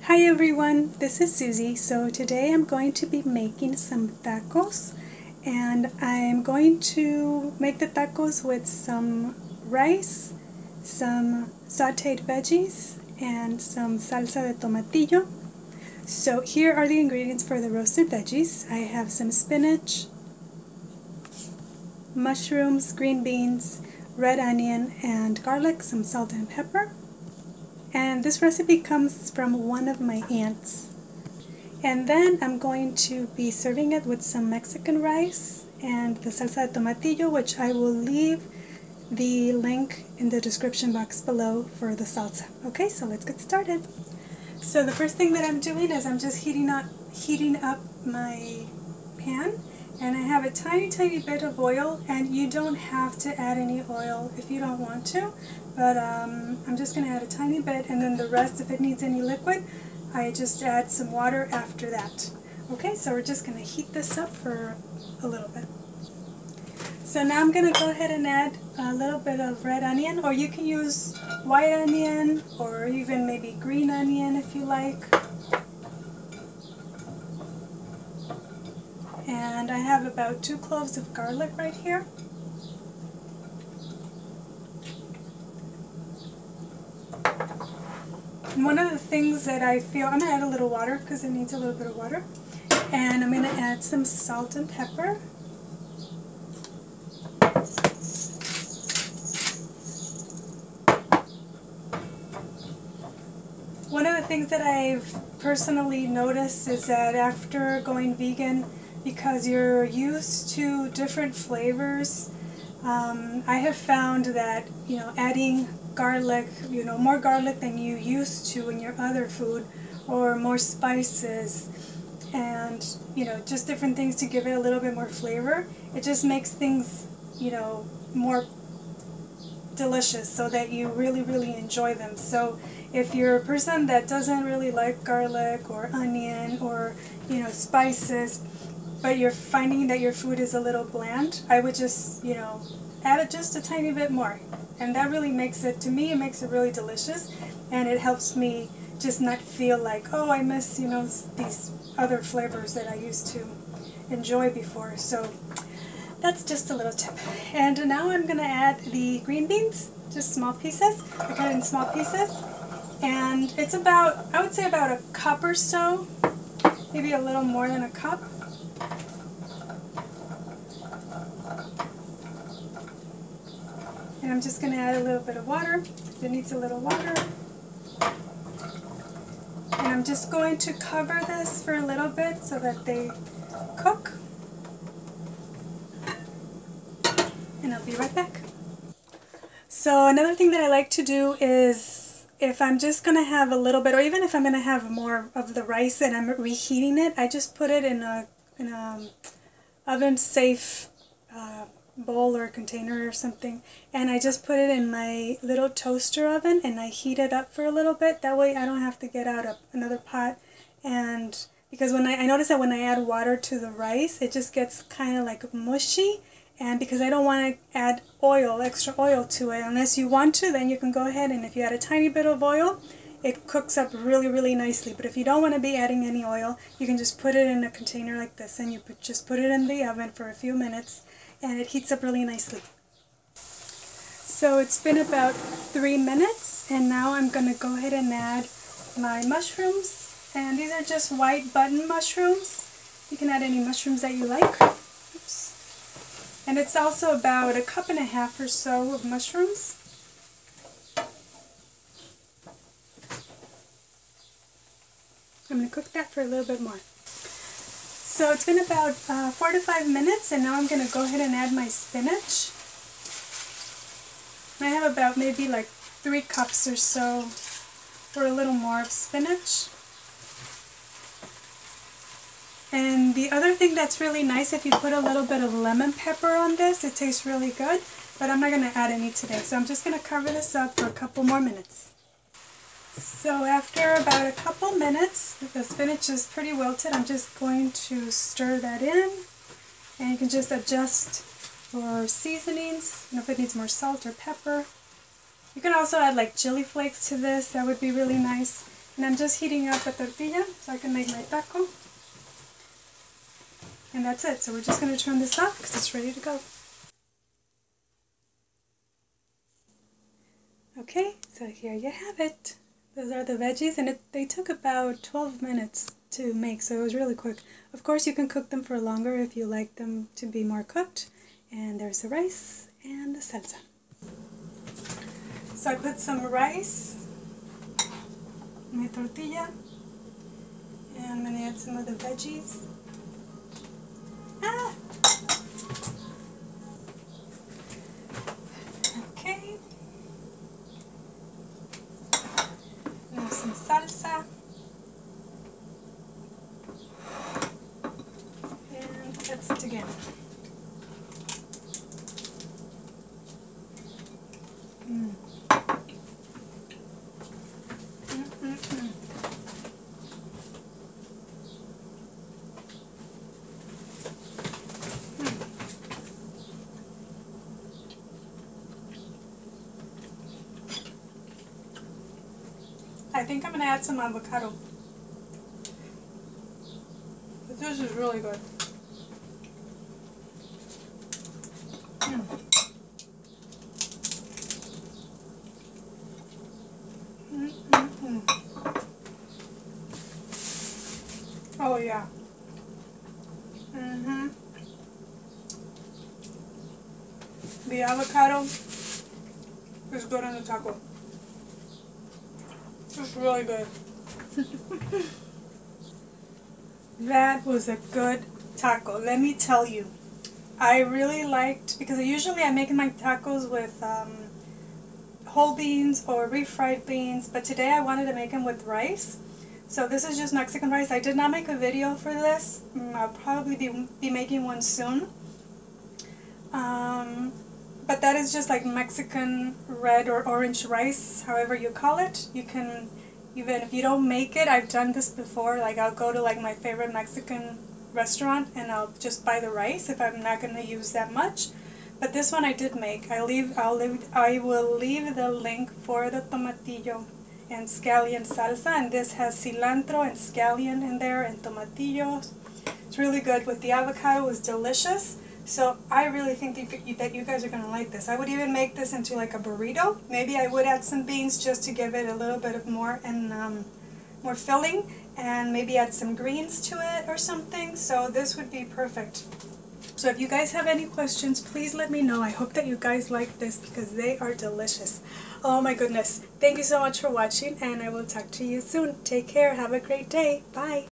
Hi everyone, this is Susie. So today I'm going to be making some tacos, and I'm going to make the tacos with some rice, some sauteed veggies, and some salsa de tomatillo. So here are the ingredients for the roasted veggies. I have some spinach, mushrooms, green beans, red onion, and garlic, some salt and pepper. And this recipe comes from one of my aunts. And then I'm going to be serving it with some Mexican rice and the salsa de tomatillo, which I will leave the link in the description box below for the salsa. Okay, so let's get started. So the first thing that I'm doing is I'm just heating up my pan, and I have a tiny bit of oil, and you don't have to add any oil if you don't want to, but I'm just going to add a tiny bit, and then the rest, if it needs any liquid, I just add some water after that. Okay, so we're just going to heat this up for a little bit. So now I'm going to go ahead and add a little bit of red onion, or you can use white onion or even maybe green onion if you like. And I have about 2 cloves of garlic right here. And one of the things that I feel, I'm going to add a little water because it needs a little bit of water. And I'm going to add some salt and pepper. One of the things that I've personally noticed is that after going vegan, because you're used to different flavors, I have found that, adding garlic, more garlic than you used to in your other food, or more spices, and, just different things to give it a little bit more flavor, it just makes things, more delicious so that you really enjoy them. So if you're a person that doesn't really like garlic or onion or, spices, but you're finding that your food is a little bland, I would just, add it just a tiny bit more. And that really makes it, to me, it makes it really delicious, and it helps me just not feel like, oh, I miss, these other flavors that I used to enjoy before. So that's just a little tip. And now I'm going to add the green beans, just small pieces. I cut it in small pieces. And it's about, I would say about a cup or so, maybe a little more than a cup. And I'm just going to add a little bit of water. It needs a little water. And I'm just going to cover this for a little bit so that they cook. And I'll be right back. So another thing that I like to do is, if I'm just going to have a little bit, or even if I'm going to have more of the rice and I'm reheating it, I just put it in a oven safe bowl or container or something, and I just put it in my little toaster oven and I heat it up for a little bit. That way I don't have to get out another pot, and because when I notice that when I add water to the rice, it just gets kind of like mushy, and because I don't want to add oil, extra oil to it. Unless you want to, then you can go ahead, and if you add a tiny bit of oil, it cooks up really nicely. But if you don't want to be adding any oil, you can just put it in a container like this, and you just put it in the oven for a few minutes, and it heats up really nicely. So it's been about 3 minutes, and now I'm going to go ahead and add my mushrooms. And these are just white button mushrooms. You can add any mushrooms that you like. Oops. And it's also about 1.5 cups or so of mushrooms. I'm going to cook that for a little bit more. So it's been about 4 to 5 minutes, and now I'm going to go ahead and add my spinach. I have about maybe like 3 cups or so, or a little more of spinach. And the other thing that's really nice, if you put a little bit of lemon pepper on this, it tastes really good, but I'm not going to add any today. So I'm just going to cover this up for a couple more minutes. So after about a couple minutes, the spinach is pretty wilted. I'm just going to stir that in, and you can just adjust for seasonings, if it needs more salt or pepper. You can also add like chili flakes to this, that would be really nice. And I'm just heating up a tortilla so I can make my taco. And that's it. So we're just going to turn this off because it's ready to go. Okay, so here you have it. Those are the veggies, and they took about 12 minutes to make, so it was really quick. Of course, you can cook them for longer if you like them to be more cooked. And there's the rice and the salsa. So I put some rice in my tortilla, and I'm going to add some of the veggies. Okay. Now some salsa. And mix it together. I think I'm going to add some avocado. This is really good. Oh yeah. The avocado is good on the taco. It's really good. That was a good taco, let me tell you. I really liked, because usually I make my tacos with whole beans or refried beans, but today I wanted to make them with rice. So this is just Mexican rice. I did not make a video for this. I'll probably be making one soon. But that is just like Mexican red or orange rice, however you call it. You can, even if you don't make it, I've done this before, like I'll go to like my favorite Mexican restaurant and I'll just buy the rice if I'm not going to use that much. But this one I did make. I will leave the link for the tomatillo and scallion salsa, and this has cilantro and scallion in there and tomatillos. It's really good. With the avocado, it was delicious. So I really think that you guys are going to like this. I would even make this into like a burrito. Maybe I would add some beans just to give it a little bit of more and more filling, and maybe add some greens to it or something. So this would be perfect. So if you guys have any questions, please let me know. I hope that you guys like this because they are delicious. Oh my goodness. Thank you so much for watching, and I will talk to you soon. Take care. Have a great day. Bye.